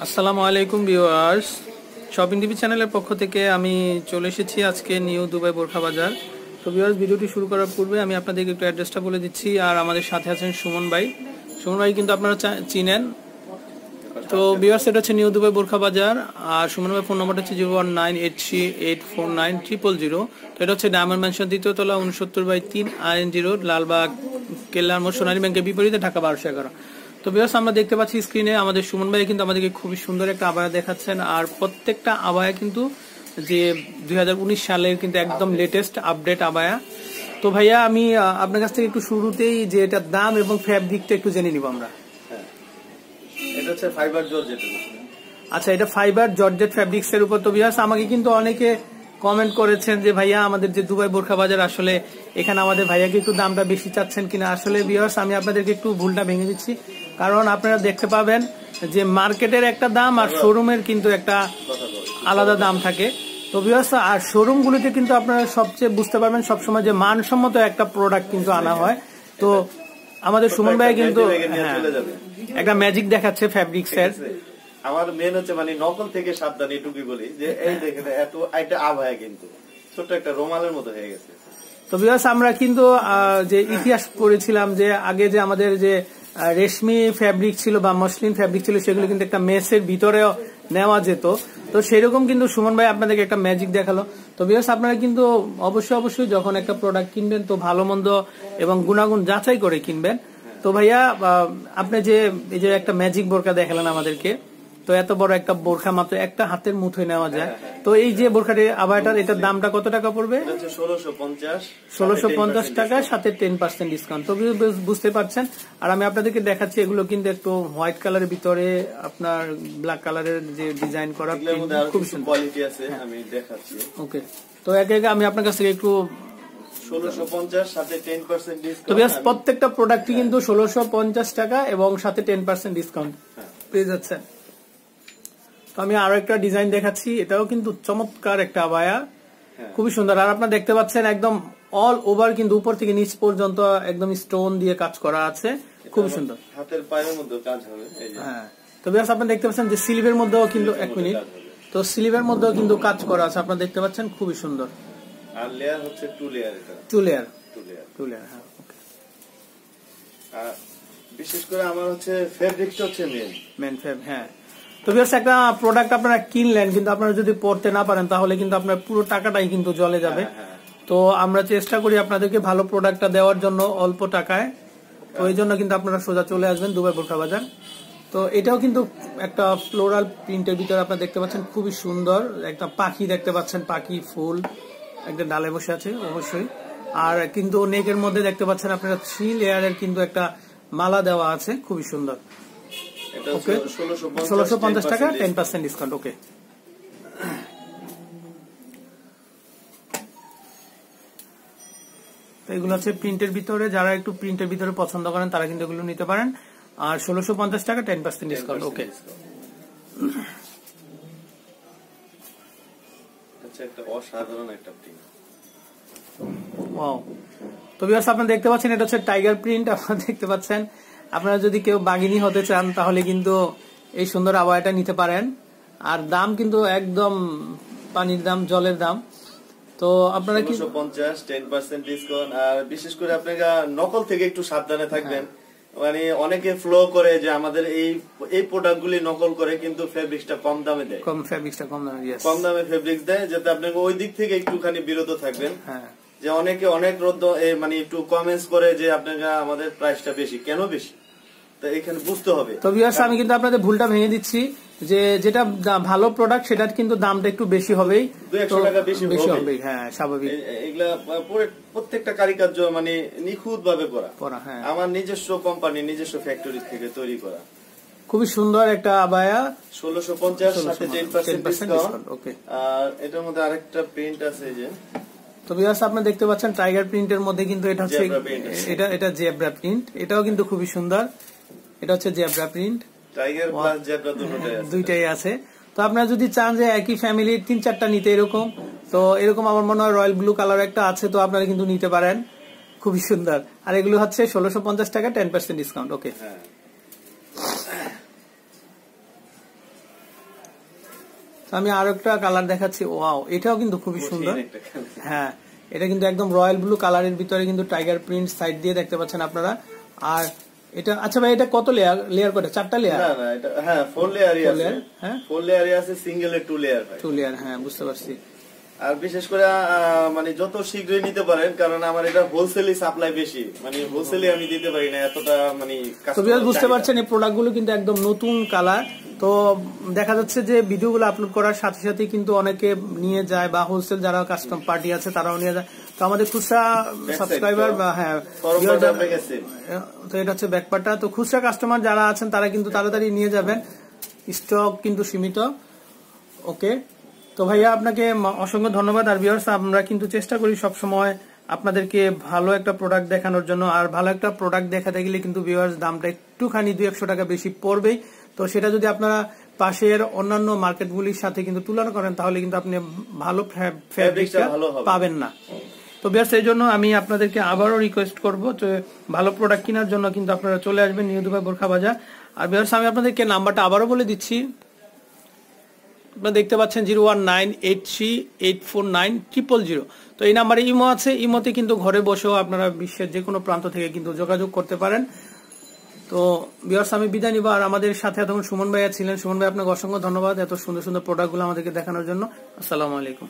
আসসালামু আলাইকুম viewers, shopping TV চ্যানেলের পক্ষ থেকে আমি চলে এসেছি আজকে নিউ দুবাই বোরখা বাজার। তো ভিউয়ার্স, ভিডিওটি শুরু করার পূর্বে আমি আপনাদেরকে একটু অ্যাড্রেসটা বলে দিচ্ছি। আর আমাদের সাথে আছেন সুমন ভাই। সুমন ভাই কিন্তু আপনারা চিনেন। তো ভিউয়ার্স, এটা হচ্ছে নিউ দুবাই বোরখা বাজার। আর সুমন ভাই ফোন নম্বরটা হচ্ছে 01983849000। তো এটা হচ্ছে ডায়মন্ড ম্যানশন, দ্বিতীয় তলা, 69/3 RNG রোড, লালবাগ, কেল্লার মোড়, সোনালী ব্যাংকের বিপরীতে, ঢাকা 1211। তো ভিউয়ার্স, আমরা দেখতে পাচ্ছি স্ক্রিনে আমাদের সুমন ভাই কিন্তু আমাদেরকে খুবই সুন্দর একটা আবায়া দেখাচ্ছেন। আর প্রত্যেকটা আবায়া কিন্তু যে 2019 সালের কিন্তু একদম লেটেস্ট আপডেট আবায়া। তো ভাইয়া, আমি আপনার কাছ থেকে একটু শুরুতেই যে এটার দাম এবং ফ্যাব্রিকটা একটু জেনে নিব আমরা। এটা হচ্ছে ফাইবার জর্জেট। আচ্ছা, এটা ফাইবার জর্জেট ফ্যাব্রিক্স এর উপর। তো ভিউয়ার্স, আমাকে কিন্তু অনেকে কমেন্ট করেছেন যে ভাইয়া, আমাদের যে দুবাই বোরখা বাজার, আসলে এখানে আমাদের ভাইয়াকে একটু দামটা বেশি চাচ্ছেন কিনা। আসলে ভিউয়ার্স, আমি আপনাদেরকে একটু ভুলটা ভেঙে দিচ্ছি, কারণ আপনারা দেখতে পাবেন যে মার্কেটের একটা দাম আর শোরুমের কিন্তু একটা আলাদা দাম থাকে। তো ভিউয়ার্স, আর শোরুমগুলিতে কিন্তু আপনারা সবচেয়ে বুঝতে পারবেন সবসময় যে মানসম্মত একটা প্রোডাক্ট কিন্তু আনা হয়। তো আমাদের সুমন ভাই কিন্তু একটা ম্যাজিক দেখাচ্ছে ফ্যাব্রিক্স এর। আমার মেন হচ্ছে মানে নকল থেকে সাবধান, এটুকুই বলি যে এই দেখেন এত একটা আবহাওয়া কিন্তু ছোট্ট একটা রোমালের মতো হয়ে গেছে। তো ভিউয়ার্স, আমরা কিন্তু যে ইতিহাস পড়েছিলাম যে আগে যে আমাদের যে রেশমি ফ্যাব্রিক ছিল বা মসলিন ফ্যাব্রিক ছিল, সেগুলো কিন্তু একটা মেসের ভিতরেও নেওয়া যেত। তো সেরকম কিন্তু সুমন ভাই আপনাদেরকে একটা ম্যাজিক দেখালো। তো ভিউয়ার্স, আপনারা কিন্তু অবশ্যই যখন একটা প্রোডাক্ট কিনবেন তো ভালো মন্দ এবং গুণাগুণ যাচাই করে কিনবেন। তো ভাইয়া, আপনি যে এই যে একটা ম্যাজিক বোরকা দেখালেন আমাদেরকে, তো এত বড় একটা বোরখা মাত্র একটা হাতের মুঠোয় নেওয়া যায়। তো এই যে বোরখাটি আবায়াটার, এটার দামটা কত টাকা পড়বে? 1650 টাকা, সাথে 10% ডিসকাউন্ট। তো বুঝতে পারছেন। আর আমি আপনাদেরকে দেখাচ্ছি, এগুলো কিন্তু একটু হোয়াইট কালারের ভিতরে আপনার ব্ল্যাক কালারের যে ডিজাইন করা, খুব সুন্দর কোয়ালিটি আছে, আমি দেখাচ্ছি। ওকে, তো একে একে আমি আপনার কাছ থেকে একটু 1650 সাথে 10% ডিসকাউন্ট। তো বেশ, প্রত্যেকটা প্রোডাক্টই কিন্তু 1650 টাকা এবং সাথে 10% ডিসকাউন্ট পেয়ে যাচ্ছে। তো আমি আরো একটা ডিজাইন দেখাচ্ছি, এটাও কিন্তু চমৎকার একটা আবায়া, খুবই সুন্দর। আর আপনারা দেখতে পাচ্ছেন একদম অল ওভার কিন্তু উপর থেকে নিচ পর্যন্ত একদম স্টোন দিয়ে কাজ করা আছে, খুবই সুন্দর। হাতের পায়ের মধ্যে কাজ হবে। হ্যাঁ, তো বেশ, আপনারা দেখতে পাচ্ছেন যে স্লিভের মধ্যেও কিন্তু, এক মিনিট, তো স্লিভের মধ্যেও কিন্তু কাজ করা আছে, আপনারা দেখতে পাচ্ছেন, খুবই সুন্দর। আর লেয়ার হচ্ছে 2 লেয়ার। এটা 2 লেয়ার। হ্যাঁ, ওকে। আর বিশেষ করে আমার হচ্ছে ফেব্রিকটা হচ্ছে মেন ফেব। হ্যাঁ, তো বেশ, একটা প্রোডাক্ট আপনারা কিনলেন কিন্তু আপনারা যদি পড়তে না পারেন তাহলে কিন্তু আপনার পুরো টাকাটাই কিন্তু জলে যাবে। তো আমরা চেষ্টা করি আপনাদেরকে ভালো প্রোডাক্টটা দেওয়ার জন্য অল্প টাকায়। তো এই জন্য কিন্তু আপনারা সোজা চলে আসবেন দুবাই বোরখা বাজার। তো এটাও কিন্তু একটা ফ্লোরাল প্রিন্টের ভিতরে আপনারা দেখতে পাচ্ছেন, খুবই সুন্দর একটা পাখি দেখতে পাচ্ছেন, পাখি ফুল একটা ডালে বসে আছে অবশ্যই। আর কিন্তু নেকের মধ্যে দেখতে পাচ্ছেন আপনারা 3 লেয়ারের কিন্তু একটা মালা দেওয়া আছে, খুবই সুন্দর। ওকে, 1650 টাকা, 10% ডিসকাউন্ট। ওকে, তো এগুলো হচ্ছে প্রিন্টের ভিতরে, যারা একটু প্রিন্টের ভিতরে পছন্দ করেন তারা কিন্তু এগুলো নিতে পারেন। আর 1650 টাকা, 10% ডিসকাউন্ট। ওকে, একটা অসাধারণ একটা প্রিন্ট। ওয়াও। তো ভিউয়ার্স, আপনারা দেখতে পাচ্ছেন এটা হচ্ছে টাইগার প্রিন্ট। আপনারা দেখতে পাচ্ছেন, আপনারা যদি কেউ বাগিনী হতে চান তাহলে কিন্তু এই সুন্দর আবায়াটা নিতে পারেন। আর দাম কিন্তু একদম পানির দাম, জলের দাম। তো আপনারা কি 1650, 10% ডিসকাউন্ট। আর বিশেষ করে আপনারা নকল থেকে একটু সাবধানে থাকবেন। মানে অনেকে ফ্লো করে যে আমাদের এই প্রোডাক্টগুলি নকল করে, কিন্তু ফেব্রিক্সটা কম দামে দেয়। কম দামে ফেব্রিক্স দেয়, যাতে আপনাকে ওই দিক থেকে একটুখানি বিরত থাকবেন। হ্যাঁ, যে অনেকে অনেক মানে একটু কমেন্টস করে যে আপনারা আমাদের প্রাইসটা বেশি, কেন বেশি, তো এখানে বুঝতে হবে। তো ভিউয়ার্স, আমি কিন্তু আপনাদের ভুলটা ভেঙে দিচ্ছি যে যেটা ভালো প্রোডাক্ট সেটার কিন্তু দামটা একটু বেশি হবেই, 200 টাকা বেশি হবে। হ্যাঁ, স্বাভাবিক। এগুলা প্রত্যেকটা কারিকার্য মানে নিখুঁত ভাবে করা। হ্যাঁ, আমার নিজস্ব কোম্পানি, নিজস্ব ফ্যাক্টরি থেকে তৈরি করা, খুবই সুন্দর একটা আবায়া। 1650 সাথে 10% ডিসকাউন্ট। ওকে, আর এটার মধ্যে আরেকটা প্রিন্ট আছে যে, তো ভিউয়ার্স, আপনারা দেখতে পাচ্ছেন টাইগার প্রিন্টের মধ্যে কিন্তু এটা হচ্ছে এটা জেব্রা প্রিন্ট। এটাও কিন্তু খুবই সুন্দর। এটা হচ্ছে zebra print, tiger plus zebra দুইটাই আছে। তো আপনারা যদি চান যে একই ফ্যামিলির 3-4টা নিতে এরকম, তো এরকম আমার মনে হয় রয়্যাল ব্লু কালার একটা আছে, তো আপনারা কিন্তু নিতে পারেন, খুবই সুন্দর। আর এগুলো হচ্ছে 1650 টাকা, 10% ডিসকাউন্ট। ওকে, তো আমি আরো একটা কালার দেখাচ্ছি, ওয়াও এটাও কিন্তু খুবই সুন্দর। হ্যাঁ, এটা কিন্তু একদম রয়্যাল ব্লু কালারের ভিতরে কিন্তু টাইগার প্রিন্ট সাইড দিয়ে দেখতে পাচ্ছেন আপনারা। আর এটা আচ্ছা ভাই, এটা কত লেয়ার করে? 4টা লেয়ার? না না, এটা হ্যাঁ 4 লেয়ারই আছে। হ্যাঁ 4 লেয়ারই আছে, সিঙ্গেলে 2 লেয়ার ভাই। 2 লেয়ার, হ্যাঁ বুঝতে পারছি। আর বিশেষ করে মানে যত শীঘ্রই নিতে পারেন, কারণ আমার এটা হোলসেলই সাপ্লাই বেশি, মানে হোলসেলই আমি দিতে পারি না এতটা, মানে তো বুঝতে পারছেন এই প্রোডাক্টগুলো কিন্তু একদম নতুন কালার। তো দেখা যাচ্ছে যে ভিডিওগুলো আপলোড করার সাথে সাথে কিন্তু অনেকে নিয়ে যায়, বা হোলসেল যারা কাস্টমার পার্টি আছে তারাও নিয়ে যায়। তো আমাদের খুচরা সাবস্ক্রাইবার বা হ্যাঁ, তো এটা হচ্ছে ব্যাকপার্টটা। তো খুচরা কাস্টমার যারা আছেন তারা কিন্তু তাড়াতাড়ি নিয়ে যাবেন, স্টক কিন্তু সীমিত। ওকে, তো ভাইয়া আপনাকে অসংখ্য ধন্যবাদ। আর ভিউয়ার্স, আমরা কিন্তু চেষ্টা করি সব সময় আপনাদেরকে ভালো একটা প্রোডাক্ট দেখানোর জন্য। আর ভালো একটা প্রোডাক্ট দেখাতে গেলে কিন্তু ভিউয়ার্স দামটা একটুখানি 200-100 টাকা বেশি পড়বেই। তো সেটা যদি আপনারা পাশের অন্যান্য মার্কেটগুলির সাথে কিন্তু তুলনা করেন, তাহলে কিন্তু আপনি ভালো ফ্যাব্রিকটা পাবেন না। তো ভিউয়ার্স, এই জন্য আমি আপনাদেরকে আবারও রিকোয়েস্ট করবো যে ভালো প্রোডাক্ট কেনার জন্য কিন্তু আপনারা চলে আসবেন নিউ দুবাই বোরখা বাজার। আর ভিউয়ার্স, আমি আপনাদেরকে নাম্বারটা আবারও বলে দিচ্ছি। আপনারা দেখতে পাচ্ছেন 01983849000। তো এই নাম্বারে ইমো আছে, ইমোতে কিন্তু ঘরে বসেও আপনারা বিশ্বের যে কোনো প্রান্ত থেকে কিন্তু যোগাযোগ করতে পারেন। তো ভিউয়ার্স, আমি বিদায় নিব। আর আমাদের সাথে এতক্ষণ সুমন ভাইয়া ছিলেন। সুমন ভাই, আপনাকে অসংখ্য ধন্যবাদ এত সুন্দর সুন্দর প্রোডাক্টগুলো আমাদেরকে দেখানোর জন্য। আসসালামু আলাইকুম।